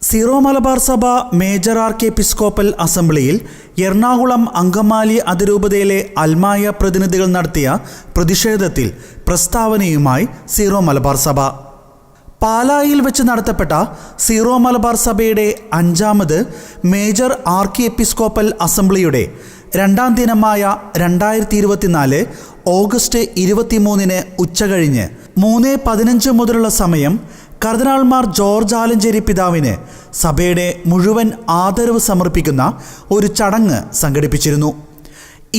Zero Malabar സഭ major ആർക്കി episcopal അസംബ്ലിയിൽ എറണാകുളം അങ്കമാലി അതിരൂപതയിലെ അൽമായ പ്രതിനിധികൾ നടത്തിയ പ്രതിഷേധത്തിൽ പ്രസ്താവനയുമായി സീറോ മലബാർ സഭ. പാലായിൽ വെച്ച് നടത്തപ്പെട്ട സീറോ മലബാർ സഭയുടെ 5ാമത് മേജർ ആർക്കി എപ്പിസ്കോപ്പൽ അസംബ്ലിയുടെ 2ാം ദിനമായ 2024 ഓഗസ്റ്റ് 23 ഉച്ചകഴിഞ്ഞ് 3:15 മുതലുള്ള സമയം കർദിനാൾമാർ ജോർജ് ആലഞ്ചേരി പിതാവിന് സഭയുടെ മുഴുവൻ ആദരവ് സമർപ്പിക്കുന്ന ഒരു ചടങ്ങ് സംഘടിപ്പിച്ചിരുന്നു.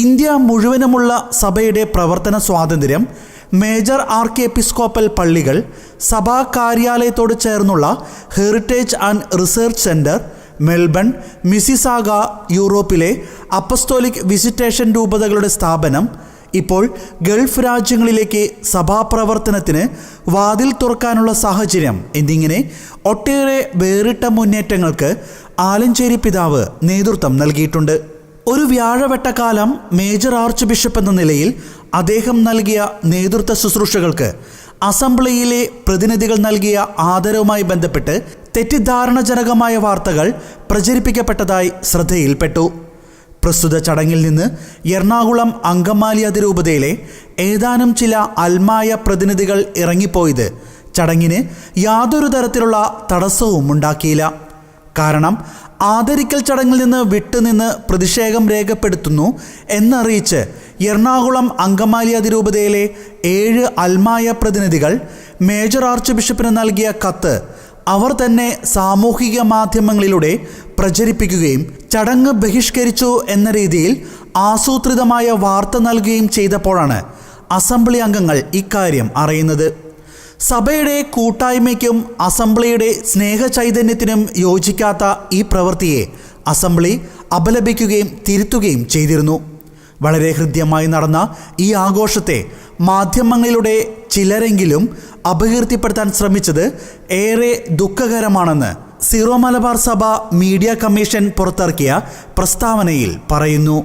ഇന്ത്യ മുഴുവനുമുള്ള സഭയുടെ പ്രവർത്തന സ്വാതന്ത്ര്യം മേജർ ആർക്കി എപ്പിസ്കോപ്പൽ പള്ളികൾ, സഭാ കാര്യാലയത്തോട് ചേർന്നുള്ള heritage and research centre, Melbourne, Mississauga, യൂറോപ്പിലെ അപ്പസ്തോലിക് വിസിറ്റേഷൻ രൂപതകളുടെ സ്ഥാപനം, ഇപ്പോൾ ഗൾഫ് രാജ്യങ്ങളിലേക്ക് സഭാപ്രവർത്തനത്തിന് വാതിൽ തുറക്കാനുള്ള സാഹചര്യം എന്നിങ്ങനെ ഒട്ടേറെ വേറിട്ട മുന്നേറ്റങ്ങൾക്ക് ആലഞ്ചേരി പിതാവ് നേതൃത്വം നൽകിയിട്ടുണ്ട്. ഒരു വ്യാഴവട്ടക്കാലം മേജർ ആർച്ച് ബിഷപ്പ് എന്ന നിലയിൽ അദ്ദേഹം നൽകിയ നേതൃത്വ ശുശ്രൂഷകൾക്ക് അസംബ്ലിയിലെ പ്രതിനിധികൾ നൽകിയ ആദരവുമായി ബന്ധപ്പെട്ട് തെറ്റിദ്ധാരണജനകമായ വാർത്തകൾ പ്രചരിപ്പിക്കപ്പെട്ടതായി ശ്രദ്ധയിൽപ്പെട്ടു. പ്രസ്തുത ചടങ്ങിൽ നിന്ന് എറണാകുളം അങ്കമാലി അതിരൂപതയിലെ ഏതാനും ചില അൽമായ പ്രതിനിധികൾ ഇറങ്ങിപ്പോയത് ചടങ്ങിന് യാതൊരു തരത്തിലുള്ള തടസ്സവും ഉണ്ടാക്കിയില്ല. കാരണം ആദരിക്കൽ ചടങ്ങിൽ നിന്ന് വിട്ടുനിന്ന് പ്രതിഷേധം രേഖപ്പെടുത്തുന്നു എന്നറിയിച്ച് എറണാകുളം അങ്കമാലി അതിരൂപതയിലെ 7 അൽമായ പ്രതിനിധികൾ മേജർ ആർച്ച് ബിഷപ്പിന് നൽകിയ കത്ത് അവർ തന്നെ സാമൂഹിക മാധ്യമങ്ങളിലൂടെ പ്രചരിപ്പിക്കുകയും ചടങ്ങ് ബഹിഷ്കരിച്ചു എന്ന രീതിയിൽ ആസൂത്രിതമായ വാർത്ത നൽകുകയും ചെയ്തപ്പോഴാണ് അസംബ്ലി അംഗങ്ങൾ ഇക്കാര്യം അറിയുന്നത്. സഭയുടെ കൂട്ടായ്മയ്ക്കും അസംബ്ലിയുടെ സ്നേഹചൈതന്യത്തിനും യോജിക്കാത്ത ഈ പ്രവൃത്തിയെ അസംബ്ലി അപലപിക്കുകയും തിരുത്തുകയും ചെയ്തിരുന്നു. വളരെ ഹൃദ്യമായി നടന്ന ഈ ആഘോഷത്തെ മാധ്യമങ്ങളിലൂടെ ചിലരെങ്കിലും അപകീർത്തിപ്പെടുത്താൻ ശ്രമിച്ചത് ഏറെ ദുഃഖകരമാണെന്ന് സീറോ മലബാർ സഭ മീഡിയ കമ്മീഷൻ പുറത്തിറക്കിയ പ്രസ്താവനയിൽ പറയുന്നു.